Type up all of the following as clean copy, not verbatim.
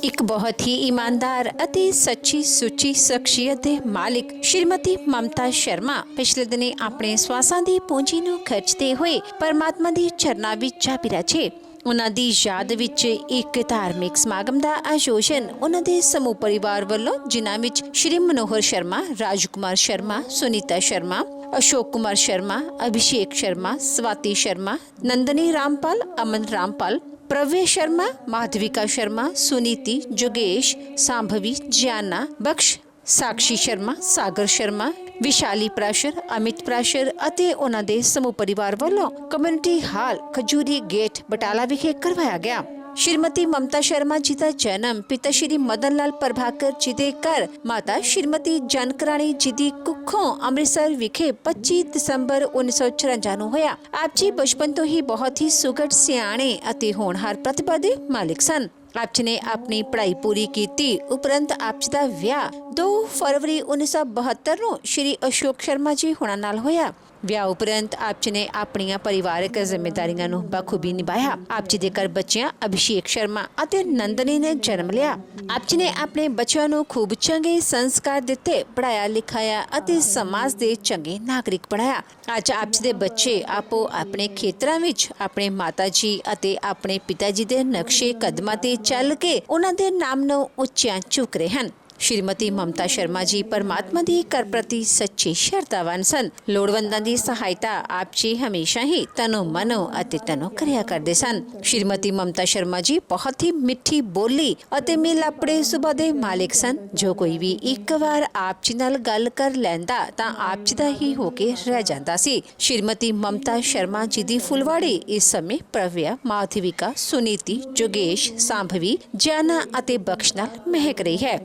ਇੱਕ ਬਹੁਤ ਹੀ ਇਮਾਨਦਾਰ ਅਤੇ ਸੱਚੀ ਸੁੱਚੀ ਸ਼ਖਸੀਅਤ ਦੇ ਮਾਲਿਕ ਸ਼੍ਰੀਮਤੀ ਮਮਤਾ ਸ਼ਰਮਾ ਪਿਛਲੇ ਦਿਨੀ ਆਪਣੇ ਸਵਾਸਾਂ ਦੀ ਪੂੰਜੀ ਨੂੰ ਖਰਚਦੇ ਹੋਏ ਪਰਮਾਤਮਾ ਦੀ ਚਰਨਾਂ ਵਿੱਚ ਜਾ ਬਿਰਾਜੇ। ਉਹਨਾਂ ਦੀ ਯਾਦ ਵਿੱਚ ਇੱਕ ਧਾਰਮਿਕ ਸਮਾਗਮ ਦਾ ਆਯੋਜਨ ਉਹਨਾਂ ਦੇ ਸਮੂਹ ਪਰਿਵਾਰ ਵੱਲੋਂ, ਜਿਨ੍ਹਾਂ ਵਿੱਚ ਸ਼੍ਰੀ ਮਨੋਹਰ ਸ਼ਰਮਾ, ਰਾਜਕੁਮਾਰ ਸ਼ਰਮਾ, ਸੁਨੀਤਾ ਸ਼ਰਮਾ, अशोक कुमार शर्मा, अभिषेक शर्मा, स्वाति शर्मा, नंदनी रामपाल, अमन रामपाल, प्रव्य शर्मा, माधविका शर्मा, सुनीति, जोगेश, सांभवी, ज्याना, बख्श, साक्षी शर्मा, सागर शर्मा, विशाली प्राशर, अमित प्राशर ਅਤੇ ਉਹਨਾਂ ਦੇ ਸਮੂਹ ਪਰਿਵਾਰ ਵੱਲੋਂ ਕਮਿਊਨਿਟੀ ਹਾਲ ਖਜੂਰੀ ਗੇਟ ਬਟਾਲਾ ਵਿਖੇ ਕਰਵਾਇਆ ਗਿਆ। श्रीमती ममता शर्मा जी का जन्म पिता श्री मदन लाल प्रभाकर जी के घर माता श्रीमती जनकराणी जी की कुखों अमृतसर विखे 25 दसंबर 1954 ਨੂੰ ਹੋਇਆ। ਆਪ ਜੀ ਬਚਪਨ ਤੋਂ ਹੀ ਬਹੁਤ ਹੀ ਸੁਘੜ, ਸਿਆਣੇ ਅਤੇ ਹੋਣਹਾਰ ਪ੍ਰਤਿਭਾ ਦੇ ਮਾਲਿਕ ਸਨ। ਆਪ ਜੀ ਨੇ ਆਪਣੀ ਪੜ੍ਹਾਈ ਪੂਰੀ ਕੀਤੀ ਉਪਰੰਤ ਆਪ ਜੀ ਦਾ ਵਿਆਹ 2 ਫਰਵਰੀ 1972 ਨੂੰ श्री अशोक शर्मा जी ਹੋਣਾ ਨਾਲ ਹੋਇਆ। ਵਿਆਹ ਉਪਰੰਤ ਆਪ ਜੀ ਨੇ ਆਪਣੀਆਂ ਪਰਿਵਾਰਕ ਜ਼ਿੰਮੇਵਾਰੀਆਂ ਨੂੰ ਬਖੂਬੀ ਨਿਭਾਇਆ। ਆਪ ਜੀ ਦੇ ਘਰ ਬੱਚਿਆਂ ਅਭਿਸ਼ੇਕ ਸ਼ਰਮਾ ਅਤੇ ਨੰਦਨੀ ਨੇ ਜਨਮ ਲਿਆ। ਆਪ ਜੀ ਨੇ ਆਪਣੇ ਬੱਚਿਆਂ ਨੂੰ ਖੂਬ ਚੰਗੇ ਸੰਸਕਾਰ ਦਿੱਤੇ, ਪੜਾਇਆ ਲਿਖਾਇਆ ਅਤੇ ਸਮਾਜ ਦੇ ਚੰਗੇ ਨਾਗਰਿਕ ਬਣਾਇਆ। ਅੱਜ ਆਪ ਜੀ ਦੇ ਬੱਚੇ ਆਪੋ ਆਪਣੇ ਖੇਤਰਾਂ ਵਿੱਚ ਆਪਣੇ ਮਾਤਾ ਜੀ ਅਤੇ ਆਪਣੇ ਪਿਤਾ ਜੀ ਦੇ ਨਕਸ਼ੇ ਕਦਮਾਂ ਤੇ ਚੱਲ ਕੇ ਉਹਨਾਂ ਦੇ ਨਾਮ ਨੂੰ ਉੱਚਿਆਂ ਚੁੱਕ ਰਹੇ ਹਨ। श्रीमती ममता शर्मा जी परमात्मा दी कर प्रति सच्चे श्रद्धावान सन। लोड़वंदां दी सहायता आप जी हमेशा ही तनो मनो अते तनो करिया करदे सन। श्रीमती ममता शर्मा जी बहुत ही मिठी बोली अते मिलापड़े सुभाਅ दे मालिक सन। जो कोई भी एक बार आप जी नाल गल कर लैंदा तां आप जी दा ही हो के रह जांदा सी। श्रीमती ममता शर्मा जी दी फुलवाड़ी इस समय प्रव्या, माधविका, सुनीति, जोगेश, सांभवी, ज्याना अते बख्श नाल महक रही है।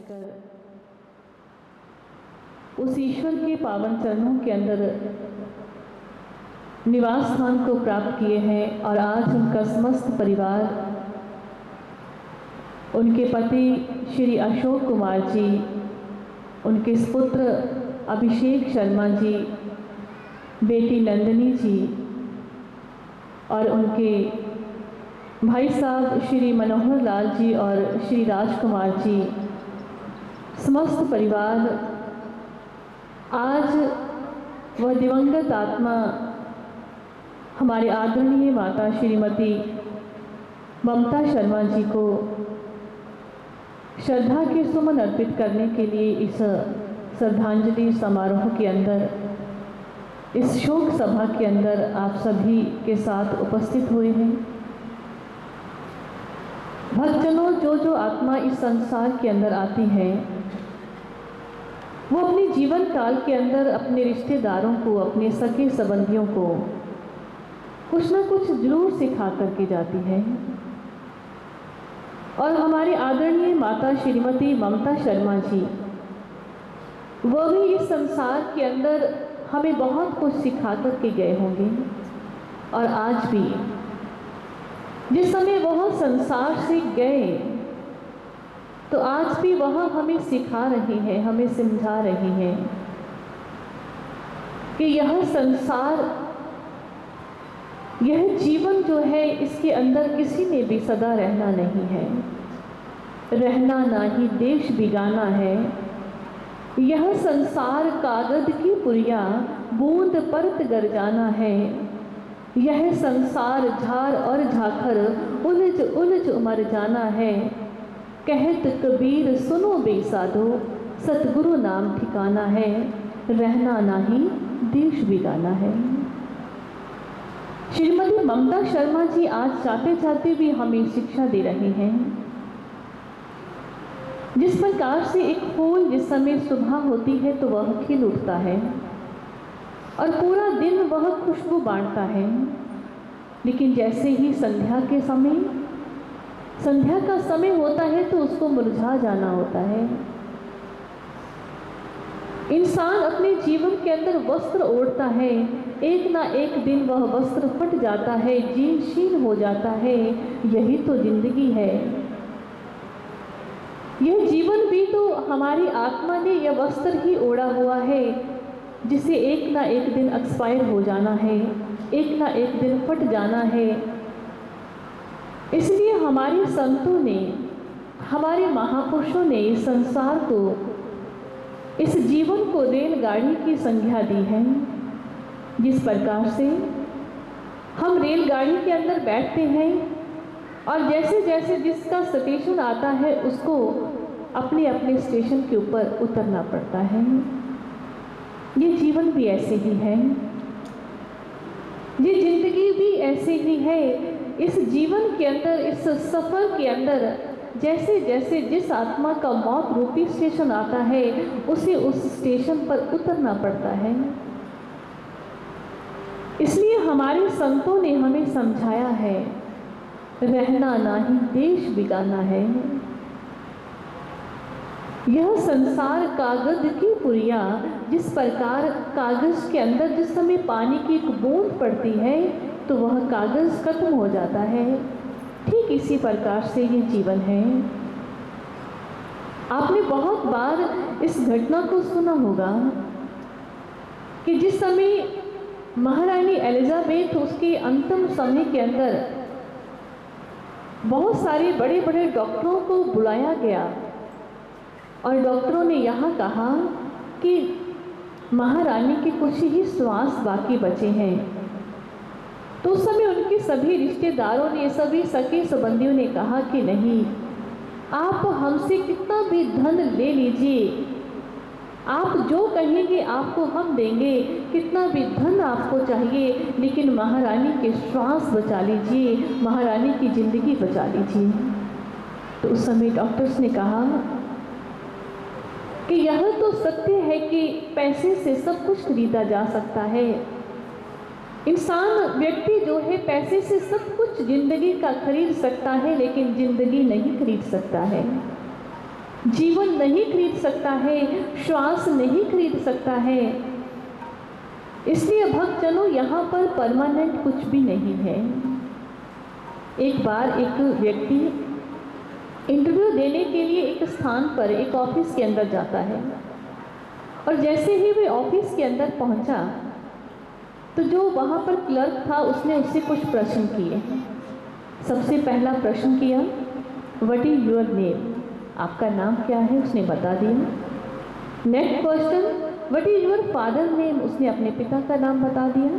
उस ईश्वर के पावन चरणों के अंदर निवास स्थान को प्राप्त किए हैं और आज उनका समस्त परिवार, उनके पति श्री अशोक कुमार जी, उनके पुत्र अभिषेक शर्मा जी, बेटी नंदनी जी और उनके भाई साहब श्री मनोहर लाल जी और श्री राजकुमार जी, समस्त परिवार आज वह दिवंगत आत्मा हमारे आदरणीय माता श्रीमती ममता शर्मा जी को श्रद्धा के सुमन अर्पित करने के लिए इस श्रद्धांजलि समारोह के अंदर, इस शोक सभा के अंदर आप सभी के साथ उपस्थित हुए हैं। भक्तजनों, जो आत्मा इस संसार के अंदर आती है वो अपने जीवन काल के अंदर अपने रिश्तेदारों को, अपने सगे संबंधियों को कुछ ना कुछ जरूर सिखा करके जाती है। और हमारी आदरणीय माता श्रीमती ममता शर्मा जी, वो भी इस संसार के अंदर हमें बहुत कुछ सिखा करके गए होंगे। और आज भी जिस समय वह संसार से गए तो आज भी वह हमें सिखा रहे हैं, हमें समझा रहे हैं कि यह संसार, यह जीवन जो है, इसके अंदर किसी ने भी सदा रहना नहीं है। रहना ना ही देश बिगाना है। यह संसार कागज की पुरिया, बूंद परत गरजाना है। यह संसार झार और झाखर, उलझ उलझ उमर जाना है। कहत कबीर सुनो बेसाधो, सतगुरु नाम ठिकाना है। रहना ना ही देश बिगाना है। श्रीमती ममता शर्मा जी आज चाहते चाहते भी हमें शिक्षा दे रहे हैं। जिस प्रकार से एक फूल जिस समय सुबह होती है तो वह खिल उठता है और पूरा दिन वह खुशबू बांटता है, लेकिन जैसे ही संध्या का समय होता है तो उसको मुरझा जाना होता है। इंसान अपने जीवन के अंदर वस्त्र ओढ़ता है, एक ना एक दिन वह वस्त्र फट जाता है, जीर्ण शीर्ण हो जाता है। यही तो जिंदगी है। यह जीवन भी तो हमारी आत्मा ने यह वस्त्र ही ओढ़ा हुआ है, जिसे एक ना एक दिन एक्सपायर हो जाना है, एक ना एक दिन फट जाना है। इसलिए हमारे संतों ने हमारे महापुरुषों ने इस संसार को, इस जीवन को रेलगाड़ी की संज्ञा दी है। जिस प्रकार से हम रेलगाड़ी के अंदर बैठते हैं और जैसे जैसे जिसका स्टेशन आता है उसको अपने अपने स्टेशन के ऊपर उतरना पड़ता है, ये जीवन भी ऐसे ही है, ये जिंदगी भी ऐसे ही है। इस जीवन के अंदर, इस सफ़र के अंदर जैसे जैसे जिस आत्मा का मौत रूपी स्टेशन आता है उसे उस स्टेशन पर उतरना पड़ता है। इसलिए हमारे संतों ने हमें समझाया है, रहना नाही देश बिगाना है। यह संसार कागज की पुरिया, जिस प्रकार कागज के अंदर जिस समय पानी की एक बूंद पड़ती है तो वह कागज खत्म हो जाता है, ठीक इसी प्रकार से ये जीवन है। आपने बहुत बार इस घटना को सुना होगा कि जिस समय महारानी एलिजाबेथ उसके अंतिम समय के अंदर बहुत सारे बड़े बड़े डॉक्टरों को बुलाया गया और डॉक्टरों ने यहाँ कहा कि महारानी के कुछ ही श्वास बाकी बचे हैं। तो उस समय उनके सभी रिश्तेदारों ने, सभी सगे संबंधियों ने कहा कि नहीं, आप हमसे कितना भी धन ले लीजिए, आप जो कहेंगे आपको हम देंगे, कितना भी धन आपको चाहिए, लेकिन महारानी के श्वास बचा लीजिए, महारानी की ज़िंदगी बचा लीजिए। तो उस समय डॉक्टर्स ने कहा कि यह तो सत्य है कि पैसे से सब कुछ खरीदा जा सकता है। इंसान, व्यक्ति जो है पैसे से सब कुछ जिंदगी का खरीद सकता है, लेकिन जिंदगी नहीं खरीद सकता है, जीवन नहीं खरीद सकता है, श्वास नहीं खरीद सकता है। इसलिए भक्तजनों, यहाँ पर परमानेंट कुछ भी नहीं है। एक बार एक व्यक्ति इंटरव्यू देने के लिए एक स्थान पर, एक ऑफिस के अंदर जाता है और जैसे ही वे ऑफिस के अंदर पहुंचा तो जो वहाँ पर क्लर्क था उसने उससे कुछ प्रश्न किए। सबसे पहला प्रश्न किया, व्हाट इज योर नेम, आपका नाम क्या है, उसने बता दिया। Next question, what is your father name, उसने अपने पिता का नाम बता दिया।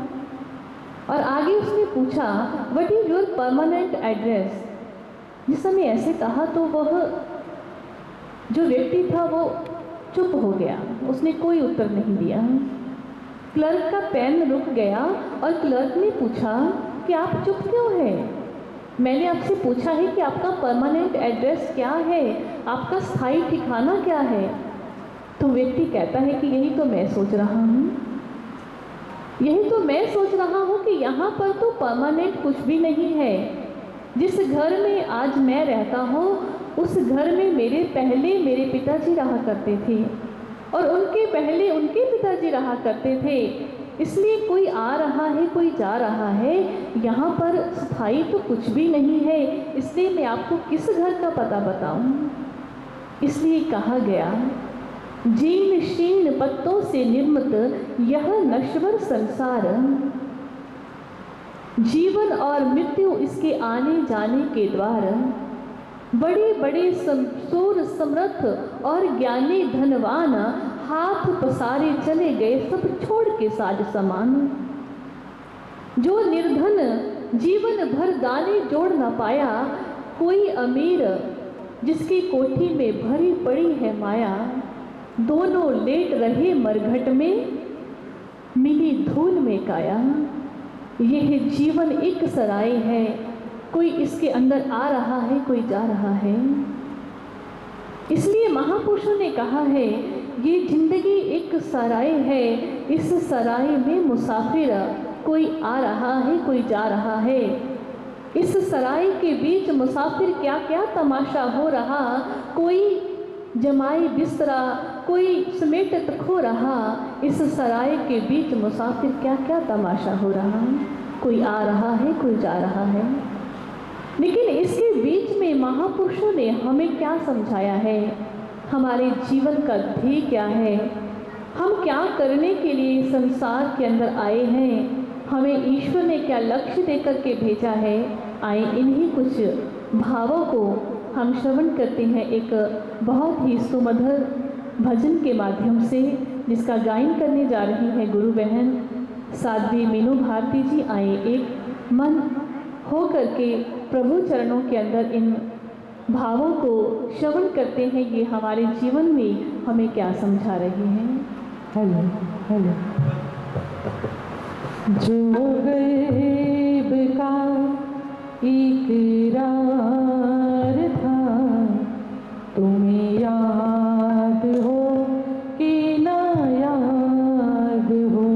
और आगे उसने पूछा, what is your permanent address. जिस समय ऐसे कहा तो वह जो व्यक्ति था वो चुप हो गया, उसने कोई उत्तर नहीं दिया। क्लर्क का पेन रुक गया और क्लर्क ने पूछा कि आप चुप क्यों हैं, मैंने आपसे पूछा है कि आपका परमानेंट एड्रेस क्या है, आपका स्थायी ठिकाना क्या है। तो व्यक्ति कहता है कि यही तो मैं सोच रहा हूँ, यही तो मैं सोच रहा हूँ कि यहाँ पर तो परमानेंट कुछ भी नहीं है। जिस घर में आज मैं रहता हूँ उस घर में मेरे पहले मेरे पिताजी रहा करते थे और उनके पहले उनके पिताजी रहा करते थे। इसलिए कोई आ रहा है, कोई जा रहा है, यहाँ पर स्थायी तो कुछ भी नहीं है। इसलिए मैं आपको किस घर का पता बताऊँ। इसलिए कहा गया, जीर्ण शीर्ण पत्तों से निर्मित यह नश्वर संसार, जीवन और मृत्यु इसके आने जाने के द्वार, बड़े बड़े सूर समर्थ और ज्ञानी धनवान हाथ पसारे चले गए सब छोड़ के साज समान। जो निर्धन जीवन भर दाने जोड़ न पाया, कोई अमीर जिसकी कोठी में भरी पड़ी है माया, दोनों लेट रहे मरघट में मिली धूल में काया। यह जीवन एक सराय है, कोई इसके अंदर आ रहा है, कोई जा रहा है। इसलिए महापुरुषों ने कहा है, ये जिंदगी एक सराय है, इस सराय में मुसाफिर कोई आ रहा है, कोई जा रहा है। इस सराय के बीच मुसाफिर क्या क्या तमाशा हो रहा, कोई जमाई बिस्तरा, कोई समेटत खो रहा। इस सराय के बीच मुसाफिर क्या क्या तमाशा हो रहा, कोई आ रहा है, कोई जा रहा है। लेकिन इसके बीच में महापुरुषों ने हमें क्या समझाया है, हमारे जीवन का ध्येय क्या है, हम क्या करने के लिए संसार के अंदर आए हैं, हमें ईश्वर ने क्या लक्ष्य देकर के भेजा है। आए इन्हीं कुछ भावों को हम श्रवण करते हैं एक बहुत ही सुमधुर भजन के माध्यम से, जिसका गायन करने जा रही है गुरु बहन साध्वी मीनू भारती जी। आए एक मन हो करके प्रभु चरणों के अंदर इन भावों को श्रवण करते हैं। ये हमारे जीवन में हमें क्या समझा रहे हैं। Hello hello. जो गैब का इकरार था, तुम्हें याद हो कि ना याद हो।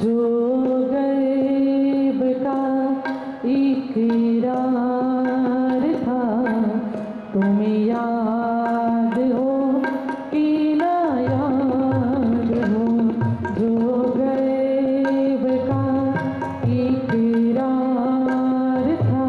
जो गैब का इकरार था, तुम्हें याद हो कि ना याद हो। जो गैब का इकरार था,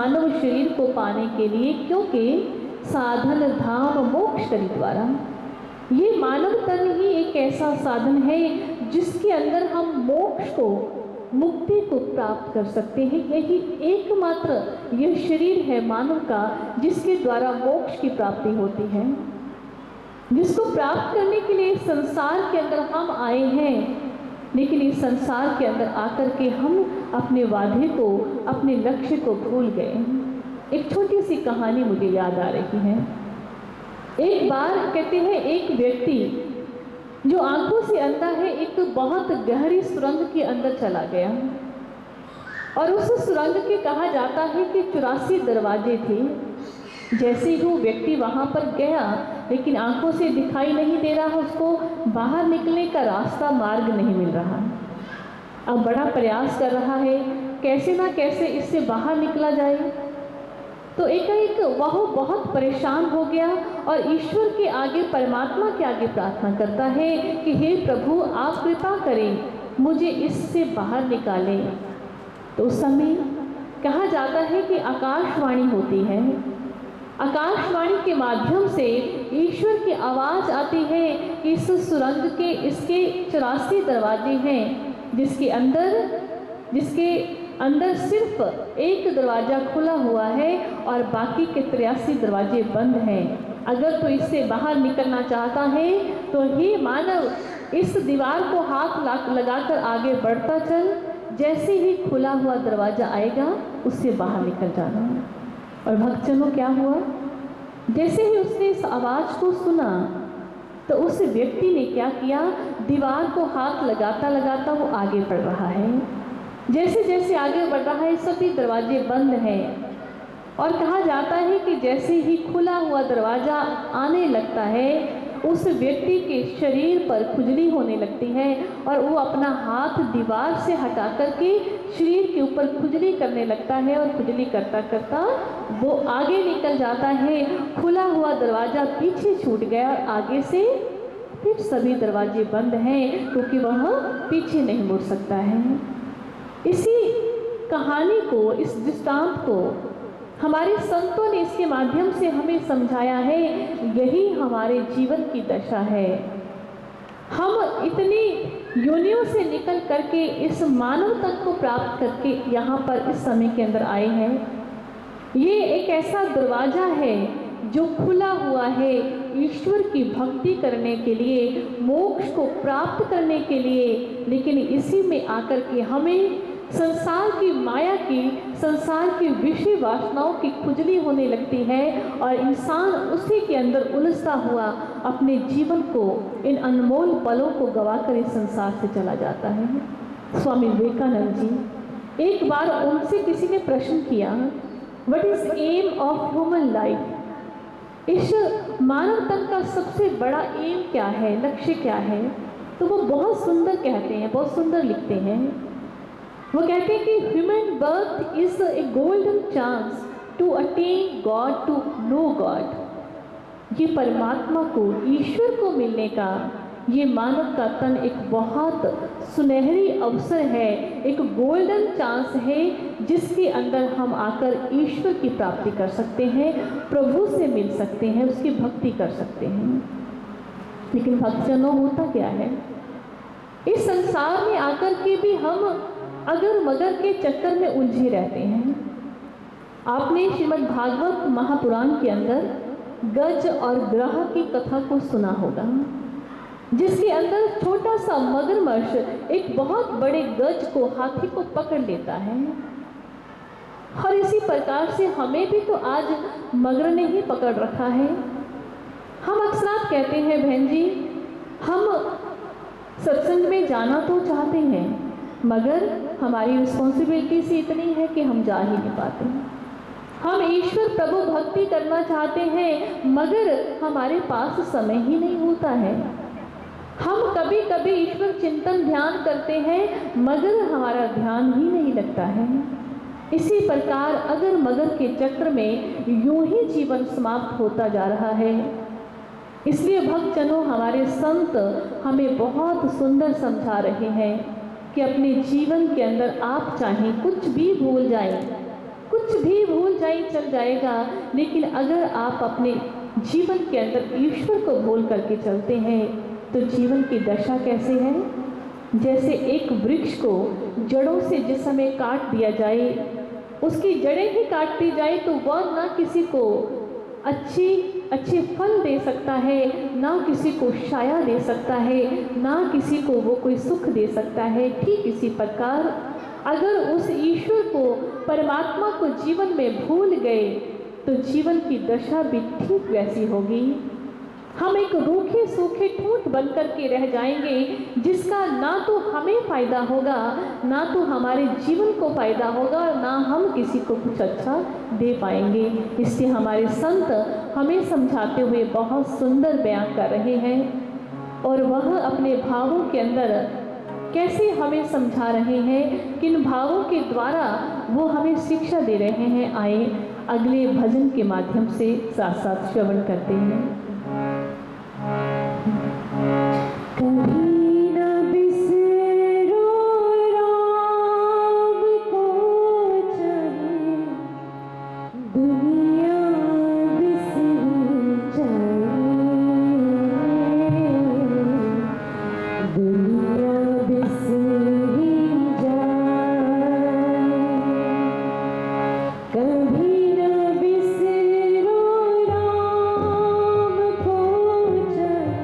मानव शरीर को पाने के लिए, क्योंकि साधन धाम मोक्ष करी द्वारा। ये मानव तन ही एक ऐसा साधन है जिसके अंदर हम मोक्ष को, मुक्ति को प्राप्त कर सकते हैं। यही एकमात्र यह शरीर है मानव का जिसके द्वारा मोक्ष की प्राप्ति होती है, जिसको प्राप्त करने के लिए संसार के अंदर हम आए हैं। लेकिन इस संसार के अंदर आकर के हम अपने वादे को, अपने लक्ष्य को भूल गए। एक छोटी सी कहानी मुझे याद आ रही है। एक बार कहते हैं एक व्यक्ति जो आंखों से अंधा है, एक बहुत गहरी सुरंग के अंदर चला गया और उस सुरंग के कहा जाता है कि 84 दरवाजे थे। जैसे ही वो व्यक्ति वहाँ पर गया, लेकिन आंखों से दिखाई नहीं दे रहा, उसको बाहर निकलने का रास्ता, मार्ग नहीं मिल रहा। अब बड़ा प्रयास कर रहा है कैसे ना कैसे इससे बाहर निकला जाए। तो एकाएक वह बहुत परेशान हो गया और ईश्वर के आगे, परमात्मा के आगे प्रार्थना करता है कि हे प्रभु, आप कृपा करें, मुझे इससे बाहर निकालें। तो उस समय कहा जाता है कि आकाशवाणी होती है। आकाशवाणी के माध्यम से ईश्वर की आवाज़ आती है कि इस सुरंग के, इसके 84 दरवाजे हैं, जिसके अंदर सिर्फ एक दरवाज़ा खुला हुआ है और बाकी के 83 दरवाजे बंद हैं। अगर तो इससे बाहर निकलना चाहता है तो हे मानव, इस दीवार को हाथ लगाकर आगे बढ़ता चल, जैसे ही खुला हुआ दरवाज़ा आएगा उससे बाहर निकल जाना। और भक्तजनों, क्या हुआ? जैसे ही उसने इस आवाज़ को सुना तो उस व्यक्ति ने क्या किया, दीवार को हाथ लगाता लगाता वो आगे बढ़ रहा है। जैसे जैसे आगे बढ़ रहा है सभी दरवाजे बंद हैं और कहा जाता है कि जैसे ही खुला हुआ दरवाज़ा आने लगता है, उस व्यक्ति के शरीर पर खुजली होने लगती है और वो अपना हाथ दीवार से हटा करके शरीर के ऊपर खुजली करने लगता है और खुजली करता करता वो आगे निकल जाता है। खुला हुआ दरवाज़ा पीछे छूट गया और आगे से फिर सभी दरवाजे बंद हैं, क्योंकि वह पीछे नहीं मुड़ सकता है। इसी कहानी को, इस दृष्टांत को हमारे संतों ने इसके माध्यम से हमें समझाया है। यही हमारे जीवन की दशा है। हम इतनी योनियों से निकल करके इस मानव तक को प्राप्त करके यहाँ पर इस समय के अंदर आए हैं। ये एक ऐसा दरवाज़ा है जो खुला हुआ है ईश्वर की भक्ति करने के लिए, मोक्ष को प्राप्त करने के लिए। लेकिन इसी में आकर के हमें संसार की माया की, संसार की विषय वासनाओं की खुजली होने लगती है और इंसान उसी के अंदर उलझता हुआ अपने जीवन को, इन अनमोल पलों को गवाकर इस संसार से चला जाता है। स्वामी विवेकानंद जी, एक बार उनसे किसी ने प्रश्न किया, what is aim of human life? इस मानव तन का सबसे बड़ा एम क्या है, लक्ष्य क्या है? तो वो बहुत सुंदर कहते हैं, बहुत सुंदर लिखते हैं। वो कहते हैं कि human birth is a golden chance to attain God, to know God. ये परमात्मा को, ईश्वर को मिलने का ये मानव का तन एक बहुत सुनहरी अवसर है, एक गोल्डन चांस है जिसके अंदर हम आकर ईश्वर की प्राप्ति कर सकते हैं, प्रभु से मिल सकते हैं, उसकी भक्ति कर सकते हैं। लेकिन भक्तजनों, होता क्या है, इस संसार में आकर के भी हम अगर मगर के चक्कर में उलझे रहते हैं। आपने श्रीमद् भागवत महापुराण के अंदर गज और ग्रह की कथा को सुना होगा, जिसके अंदर छोटा सा मगरमच्छ एक बहुत बड़े गज को, हाथी को पकड़ लेता है। और इसी प्रकार से हमें भी तो आज मगर ने ही पकड़ रखा है। हम अक्सर कहते हैं, बहन जी, हम सत्संग में जाना तो चाहते हैं, मगर हमारी रिस्पॉन्सिबिलिटी से इतनी है कि हम जा ही नहीं पाते। हम ईश्वर प्रभु भक्ति करना चाहते हैं, मगर हमारे पास समय ही नहीं होता है। हम कभी कभी ईश्वर चिंतन ध्यान करते हैं, मगर हमारा ध्यान ही नहीं लगता है। इसी प्रकार अगर मगर के चक्र में यूं ही जीवन समाप्त होता जा रहा है। इसलिए भक्तजनों, हमारे संत हमें बहुत सुंदर समझा रहे हैं कि अपने जीवन के अंदर आप चाहे कुछ भी भूल जाएं, कुछ भी भूल जाए चल जाएगा, लेकिन अगर आप अपने जीवन के अंदर ईश्वर को भूल करके चलते हैं तो जीवन की दशा कैसे है? जैसे एक वृक्ष को जड़ों से जिस समय काट दिया जाए, उसकी जड़ें ही काट दी जाए तो वह ना किसी को अच्छे फल दे सकता है, ना किसी को छाया दे सकता है, ना किसी को वो कोई सुख दे सकता है। ठीक इसी प्रकार अगर उस ईश्वर को, परमात्मा को जीवन में भूल गए तो जीवन की दशा भी ठीक वैसी होगी। हम एक रूखे सूखे ठूंठ बन कर के रह जाएंगे, जिसका ना तो हमें फायदा होगा, ना तो हमारे जीवन को फायदा होगा, ना हम किसी को कुछ अच्छा दे पाएंगे। इसलिए हमारे संत हमें समझाते हुए बहुत सुंदर बयान कर रहे हैं, और वह अपने भावों के अंदर कैसे हमें समझा रहे हैं, किन भावों के द्वारा वो हमें शिक्षा दे रहे हैं। आए अगले भजन के माध्यम से साथ साथ श्रवण करते हैं। कभी न बिसरो राम को चाहे दुनिया बिसर जाए, दुनिया बिसर जाए। कभी न बिसरो राम को चाहे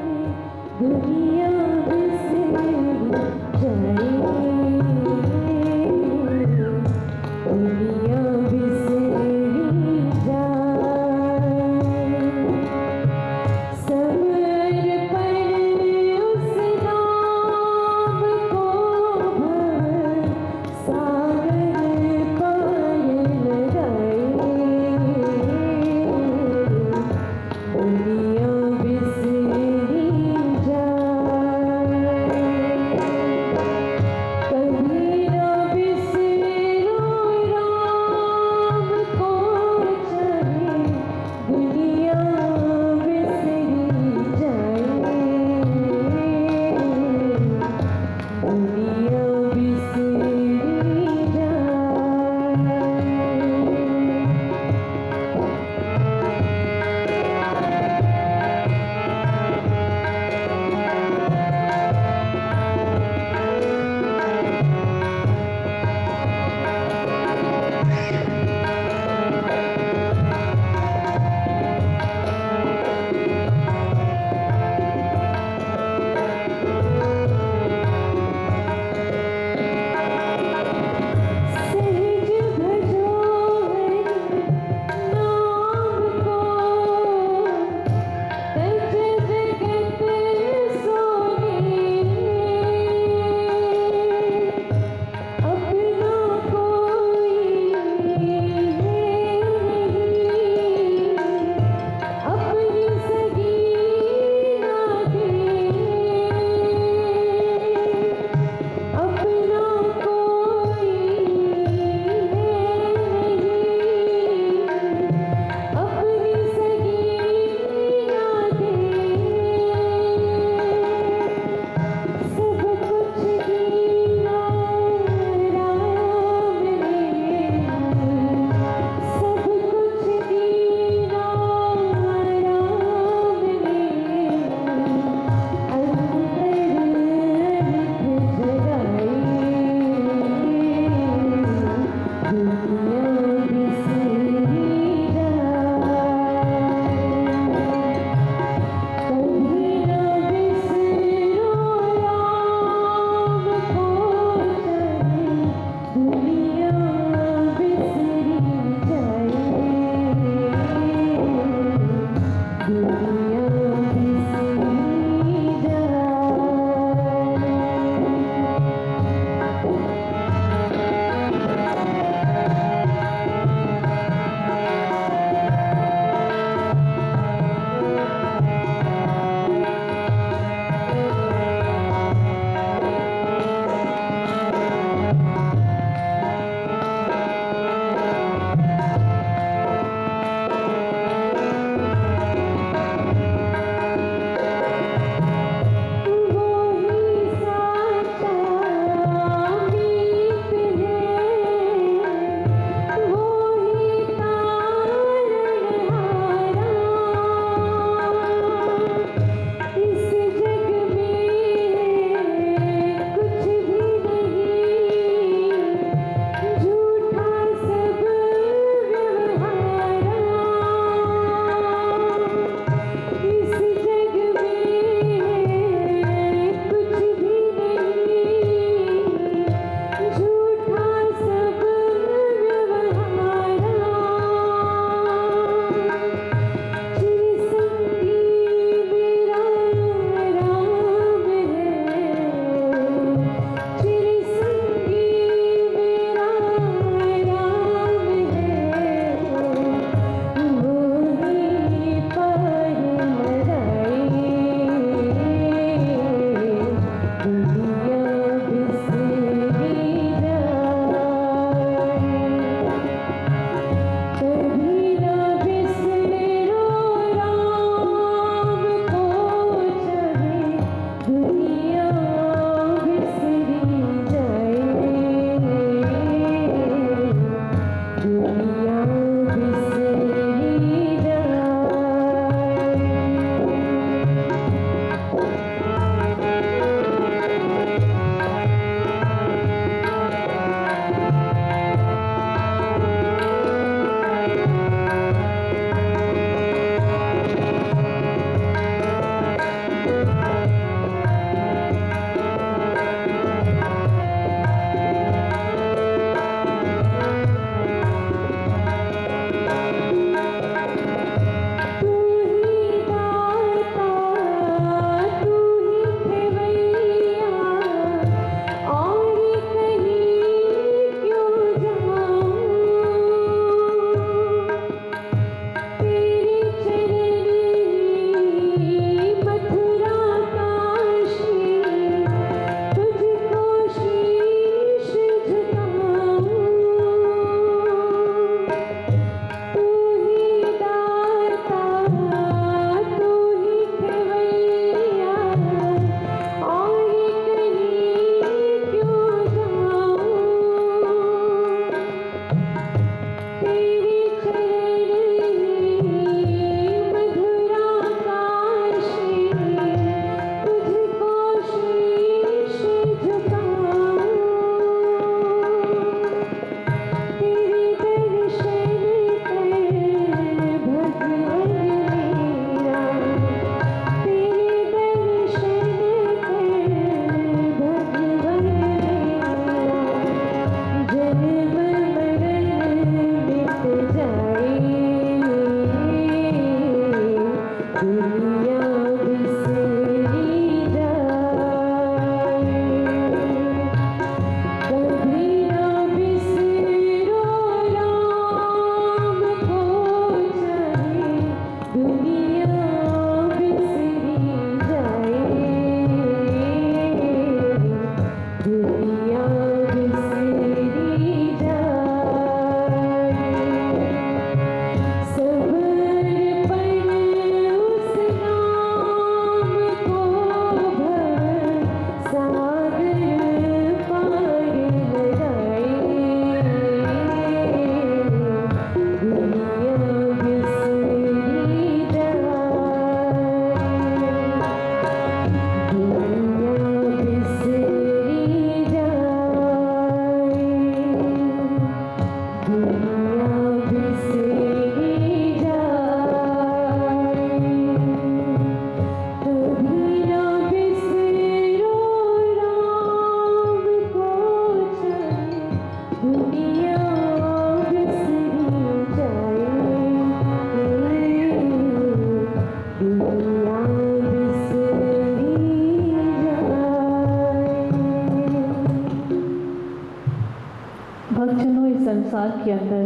के अंदर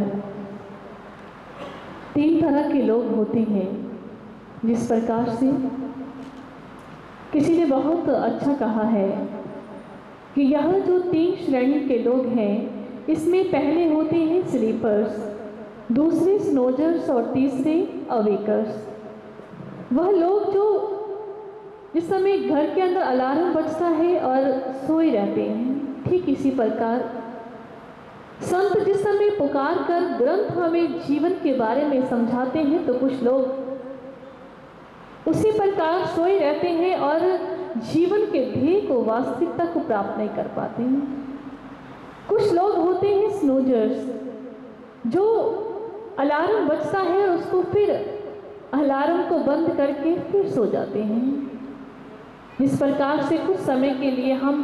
3 तरह के लोग होते हैं। जिस प्रकार से किसी ने बहुत अच्छा कहा है कि यह जो 3 श्रेणी के लोग हैं, इसमें पहले होते हैं स्लीपर्स, दूसरे स्नोजर्स और तीसरे अवेकर्स। वह लोग जो जिस समय घर के अंदर अलार्म बजता है और सोए रहते हैं, ठीक इसी प्रकार संत जिस समय पुकार कर ग्रंथ हमें जीवन के बारे में समझाते हैं, तो कुछ लोग उसी प्रकार सोए रहते हैं और जीवन के ध्येय को, वास्तविकता को प्राप्त नहीं कर पाते हैं। कुछ लोग होते हैं स्नूजर्स, जो अलार्म बजता है और उसको फिर अलार्म को बंद करके फिर सो जाते हैं। जिस प्रकार से कुछ समय के लिए हम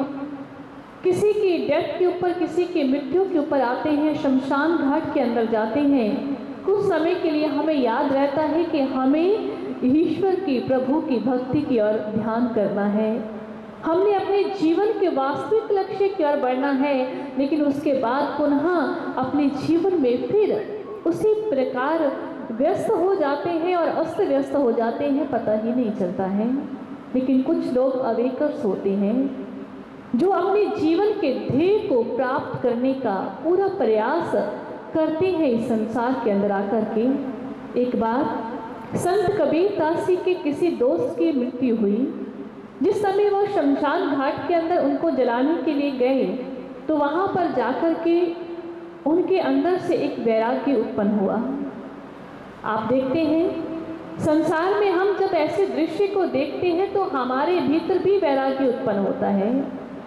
किसी की डेथ के ऊपर, किसी की मृत्यु के ऊपर आते हैं, शमशान घाट के अंदर जाते हैं, कुछ समय के लिए हमें याद रहता है कि हमें ईश्वर की, प्रभु की भक्ति की ओर ध्यान करना है, हमने अपने जीवन के वास्तविक लक्ष्य की ओर बढ़ना है। लेकिन उसके बाद पुनः अपने जीवन में फिर उसी प्रकार व्यस्त हो जाते हैं और अस्त व्यस्त हो जाते हैं, पता ही नहीं चलता है। लेकिन कुछ लोग अवेकर्स होते हैं जो अपने जीवन के ध्येय को प्राप्त करने का पूरा प्रयास करते हैं इस संसार के अंदर आकर के। एक बार संत कबीर दास जी के किसी दोस्त की मृत्यु हुई। जिस समय वह शमशान घाट के अंदर उनको जलाने के लिए गए, तो वहाँ पर जाकर के उनके अंदर से एक वैराग्य उत्पन्न हुआ। आप देखते हैं संसार में हम जब ऐसे दृश्य को देखते हैं तो हमारे भीतर भी वैराग्य उत्पन्न होता है,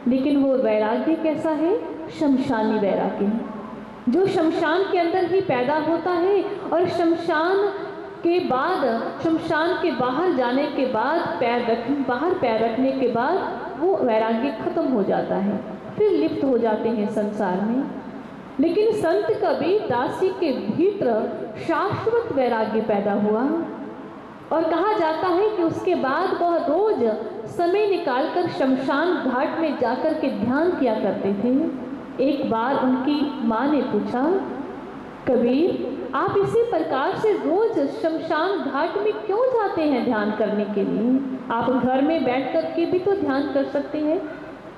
लेकिन वो वैराग्य कैसा है? शमशानी वैराग्य, जो शमशान के अंदर ही पैदा होता है और शमशान के बाद, शमशान के बाहर जाने के बाद, बाहर पैर रखने के बाद वो वैराग्य खत्म हो जाता है, फिर लिप्त हो जाते हैं संसार में। लेकिन संत कबीर दास जी के भीतर शाश्वत वैराग्य पैदा हुआ और कहा जाता है कि उसके बाद वह रोज समय निकालकर शमशान घाट में जाकर के ध्यान किया करते थे। एक बार उनकी माँ ने पूछा, कबीर आप इसी प्रकार से रोज शमशान घाट में क्यों जाते हैं ध्यान करने के लिए? आप घर में बैठ कर के भी तो ध्यान कर सकते हैं।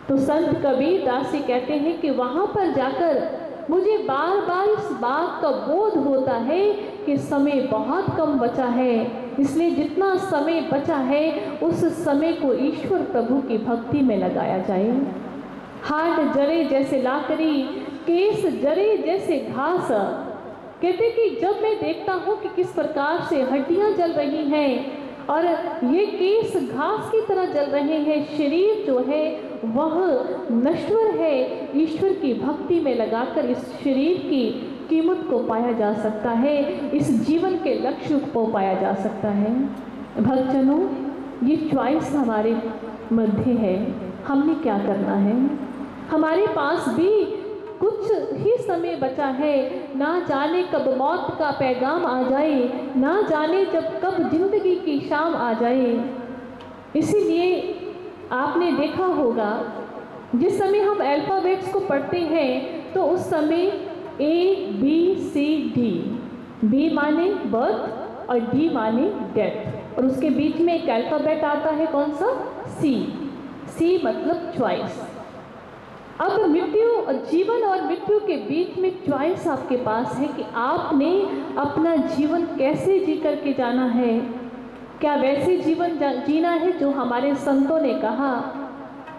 तो संत कबीर दास जी कहते हैं कि वहाँ पर जाकर मुझे बार बार इस बात का बोध होता है कि समय बहुत कम बचा है, इसलिए जितना समय बचा है उस समय को ईश्वर प्रभु की भक्ति में लगाया जाए। हाथ जरे जैसे लाकड़ी, केस जरे जैसे घास। कहते कि जब मैं देखता हूँ कि किस प्रकार से हड्डियाँ जल रही हैं और ये केस घास की तरह जल रहे हैं, शरीर जो है वह नश्वर है, ईश्वर की भक्ति में लगाकर इस शरीर की कीमत को पाया जा सकता है, इस जीवन के लक्ष्य को पाया जा सकता है। भक्तजनों, ये चॉइस हमारे मध्य है, हमने क्या करना है। हमारे पास भी कुछ ही समय बचा है, ना जाने कब मौत का पैगाम आ जाए, ना जाने जब कब जिंदगी की शाम आ जाए। इसीलिए आपने देखा होगा जिस समय हम अल्फ़ाबेट्स को पढ़ते हैं तो उस समय ABCD, B माने बर्थ और D माने डेथ, और उसके बीच में एक अल्फ़ाबेट आता है कौन सा? C मतलब चॉइस। अब मृत्यु और जीवन और मृत्यु के बीच में चॉइस आपके पास है कि आपने अपना जीवन कैसे जी करके जाना है। क्या वैसे जीवन जीना है जो हमारे संतों ने कहा?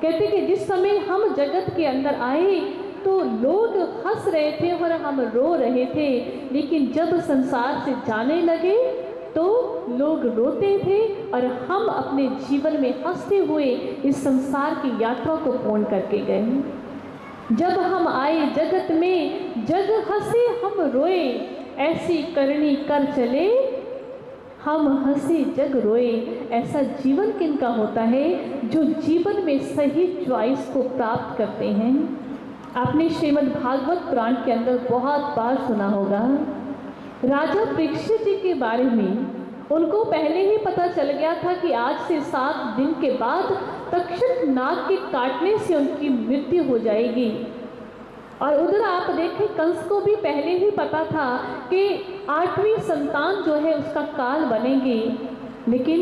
कहते कि जिस समय हम जगत के अंदर आए तो लोग हंस रहे थे और हम रो रहे थे, लेकिन जब संसार से जाने लगे तो लोग रोते थे और हम अपने जीवन में हंसते हुए इस संसार की यात्रा को पूर्ण करके गए। जब हम आए जगत में, जग हंसे हम रोए, ऐसी करनी कर चले हम हंसे जग रोए। ऐसा जीवन किनका होता है? जो जीवन में सही चॉइस को प्राप्त करते हैं। आपने श्रीमद् भागवत पुराण के अंदर बहुत बार सुना होगा राजा परीक्षित जी के बारे में। उनको पहले ही पता चल गया था कि आज से 7 दिन के बाद तक्षक नाग के काटने से उनकी मृत्यु हो जाएगी। और उधर आप देखें कंस को भी पहले ही पता था कि 8वीं संतान जो है उसका काल बनेगी, लेकिन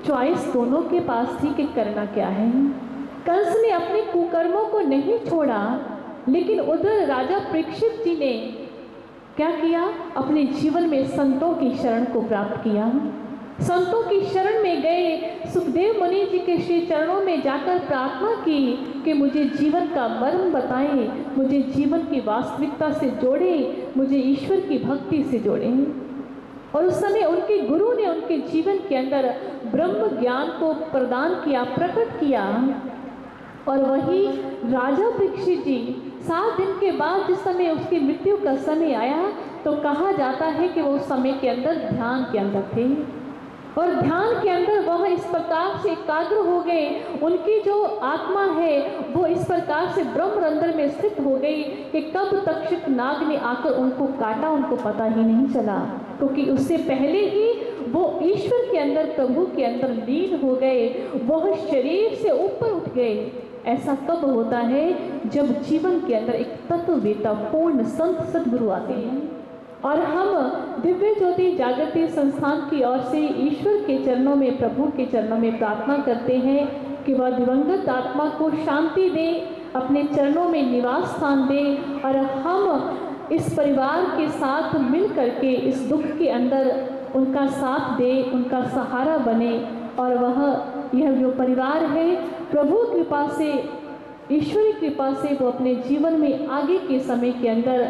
चॉइस दोनों के पास थी कि करना क्या है। कंस ने अपने कुकर्मों को नहीं छोड़ा, लेकिन उधर राजा परीक्षित जी ने क्या किया, अपने जीवन में संतों की शरण को प्राप्त किया। संतों की शरण में गए, सुखदेव मुनि जी के श्री चरणों में जाकर प्रार्थना की कि मुझे जीवन का मर्म बताएं, मुझे जीवन की वास्तविकता से जोड़ें, मुझे ईश्वर की भक्ति से जोड़ें। और उस समय उनके गुरु ने उनके जीवन के अंदर ब्रह्म ज्ञान को प्रदान किया, प्रकट किया। और वही राजा परीक्षित जी 7 दिन के बाद जिस समय उसकी मृत्यु का समय आया, तो कहा जाता है कि वो उस समय के अंदर ध्यान के अंदर थे, और ध्यान के अंदर वह इस प्रकार से एकाग्र हो गए, उनकी जो आत्मा है वो इस प्रकार से ब्रह्म रंध्र में स्थित हो गई कि कब तक्षक नाग ने आकर उनको काटा उनको पता ही नहीं चला, क्योंकि उससे पहले ही वो ईश्वर के अंदर, प्रभु के अंदर लीन हो गए, वह शरीर से ऊपर उठ गए। ऐसा कब होता है, जब जीवन के अंदर एक तत्ववेता पूर्ण संत सद्गुरु आते हैं। और हम दिव्य ज्योति जागृति संस्थान की ओर से ईश्वर के चरणों में, प्रभु के चरणों में प्रार्थना करते हैं कि वह दिवंगत आत्मा को शांति दे, अपने चरणों में निवास स्थान दे, और हम इस परिवार के साथ मिल करके इस दुख के अंदर उनका साथ दे, उनका सहारा बने, और वह यह जो परिवार है प्रभु कृपा से, ईश्वरी कृपा से वो अपने जीवन में आगे के समय के अंदर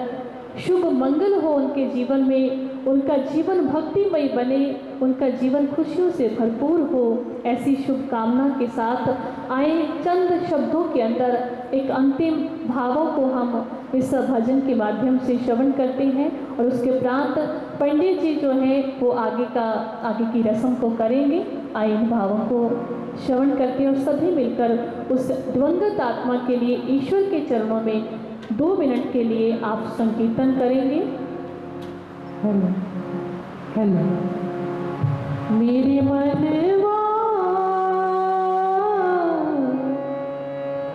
शुभ मंगल हो उनके जीवन में, उनका जीवन भक्तिमय बने, उनका जीवन खुशियों से भरपूर हो। ऐसी शुभकामना के साथ आए चंद शब्दों के अंदर एक अंतिम भावों को हम इस भजन के माध्यम से श्रवण करते हैं, और उसके उपरांत पंडित जी जो है वो आगे की रस्म को करेंगे। आए इन भावों को श्रवण करते हैं और सभी मिलकर उस दिवंगत आत्मा के लिए ईश्वर के चरणों में 2 मिनट के लिए आप संकीर्तन करेंगे। हेलो हेलो मेरे मनवा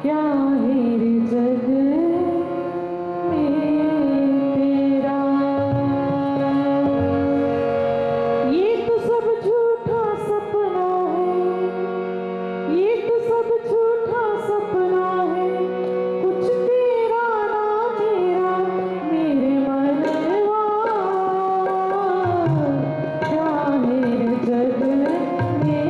क्या है रे जग में तेरा, ये तो सब झूठा सपना है, ये तो सब झूठा सपना है, कुछ तेरा ना मेरा मेरे मनवा क्या है रे जग में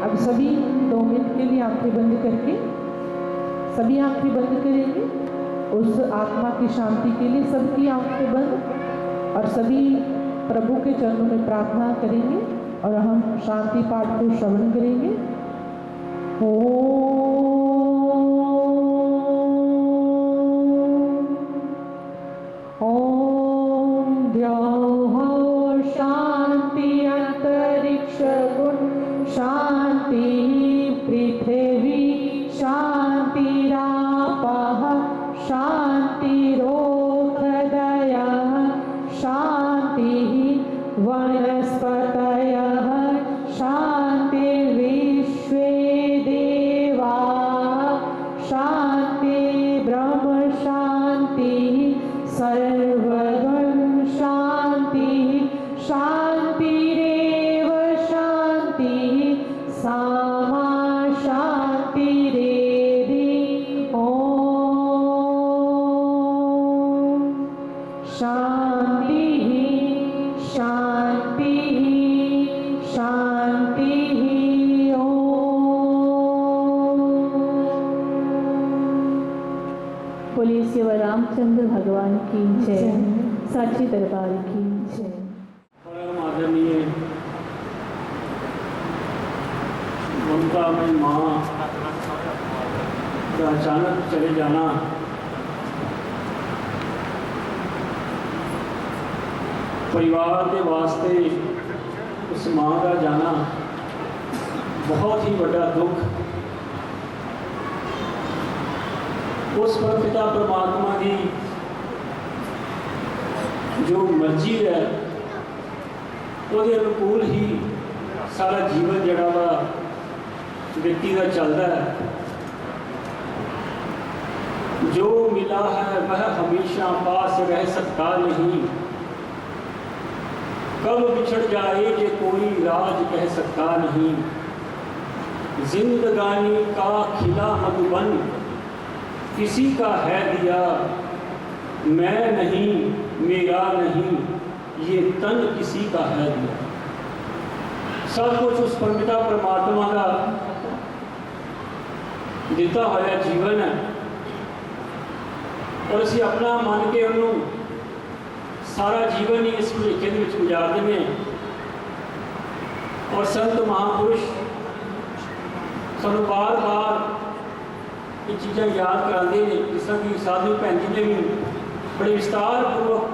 अब सभी 2 मिनट के लिए आंखें बंद करके सभी आंखें बंद करेंगे। उस आत्मा की शांति के लिए सबकी आंखें बंद और सभी प्रभु के चरणों में प्रार्थना करेंगे और हम शांति पाठ को श्रवण करेंगे। ओम द्यौः शांति अंतरिक्ष गुण शांति पृथ्वी शांतिरापः शांतिरोषधयः शांतिः वनस्पतयः शांतिर्विश्वे देवाः शांति ब्रह्म शांतिः सर्वगण शांतिः शांतिरेव शांतिः सामा शांतिरेधि। ओम शांतिः शांतिः शांतिः। ओम। बोलिए शिव रामचंद्र भगवान की जय, साची दरबार की जय। परम आदरणीय ममता में माँ का अचानक चले जाना परिवार के वास्ते उस माँ का जाना बहुत ही बड़ा दुख। उस परमपिता परमात्मा की जो मर्जी है ਉਹਦੇ अनुकूल ही सारा जीवन जड़ा वा व्यक्ति का चलता है। जो मिला है वह हमेशा पास रह सकता नहीं, कब बिछड़ जाए ये कोई राज कह सकता नहीं। जिंदगानी का खिला मधुबन किसी का है दिया, मैं नहीं मेरा नहीं ये तन किसी का है दिया। सब कुछ उस परमपिता परमात्मा का दिता होया जीवन है और असी अपना मन के उन्होंने सारा जीवन ही इस भुलेखे के गुजार देने। और संत महापुरुष सानू बार बार ये चीज़ां याद कराते हैं, जिस तरह कि साधु भैन जी ने भी बड़े विस्तार पूर्वक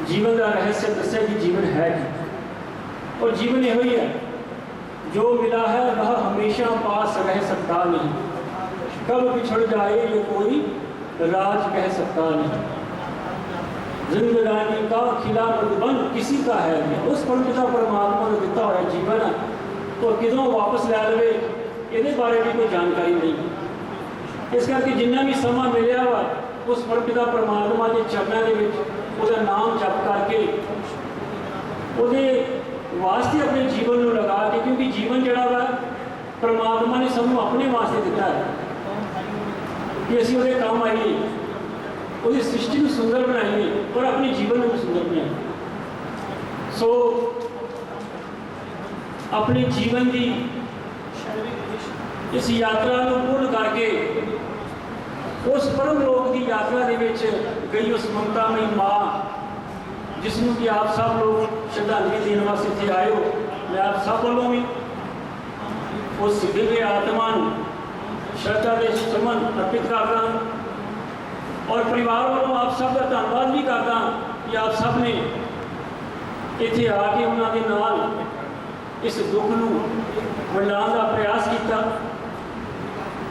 जीवन का रहस्य दस्या कि जीवन है कि और जीवन यही है, जो मिला है वह हमेशा पास रह सकता नहीं, कब बिछड़ जाए ये कोई राज कह सकता नहीं। जिंदगानी का खिला मधुबन किसी का है नहीं। उस परमपिता परमात्मा ने दिता हुआ जीवन है तो किदों वापस लै लवे ये बारे भी कोई जानकारी नहीं। इस करके जिन्ना भी समा मिलया वा उस परमपिता परमात्मा के चरणों के विच ਉਹਦਾ नाम जप करके ਉਹਦੇ वास्ते अपने जीवन में लगा के, क्योंकि जीवन जड़ा वा परमात्मा ने सबू अपने वास्ते दिता है कि असीं ਉਹਦੇ काम आइए, ਉਹਦੀ सृष्टि को सुंदर बनाइए और अपने जीवन को सुंदर बनाइए। सो अपने जीवन की इस यात्रा को पूर्ण करके उस परम लोक की यात्रा के गई उस ममतामयी माँ जिसनों कि आप सब लोग श्रद्धांजलि देने वास्ते इत्थे आए हो। मैं आप सब वालों भी उस दिव्य आत्मा श्रद्धा के सुमन अर्पित करता और परिवार वालों आप सब का धन्यवाद भी करता कि आप सब ने इत्थे आके उन्होंने नाल इस दुख को वंडाण का प्रयास किया।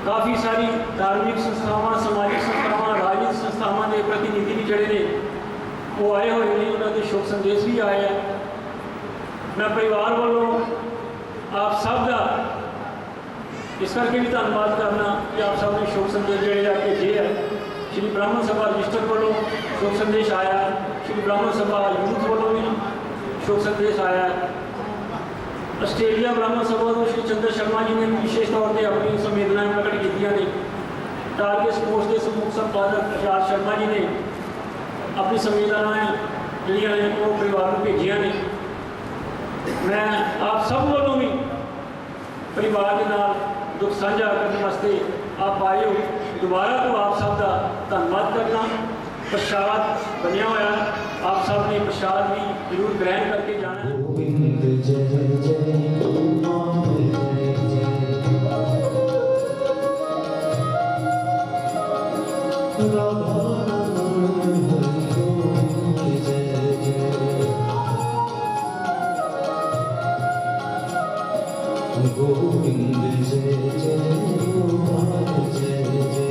काफ़ी सारी धार्मिक संस्थावां, समाजिक संस्थावां, राजनीतिक संस्थावां के प्रतिनिधि भी जड़े ने वो आए हुए हैं, उन्होंने शोक संदेश भी आए हैं। मैं परिवार वालों आप सब का इस करके भी धन्यवाद करना कि आप सब ने शोक संदेश जोड़े आके भेजे है। श्री ब्राह्मण सभा रजिस्टर वालों शोक संदेश आया, श्री ब्राह्मण सभा यूथ वालों भी शोक संदेश आया। आस्ट्रेलिया ब्राह्मण सभा तो श्री चंद्र शर्मा जी ने विशेष तौर पर अपनी संवेदनाएं प्रकट की ने। टारगेट स्पोर्ट्स के समूह संपादक राज शर्मा जी ने अपनी संवेदनाएं जड़ियाँ ने वो परिवार को भेजिया ने। मैं आप सब वालों भी परिवार के नाल दुख साझा करने वास्ते आप आए हो। दोबारा तो आप सब का धन्यवाद करना। प्रसाद बनिया होया, आप सब ने प्रसाद भी जरूर ग्रहण करके जाना। गोविंद जय जय गोपाल जय जय राधा गोविंद जय जय गोविंद जय जय गोपाल जय जय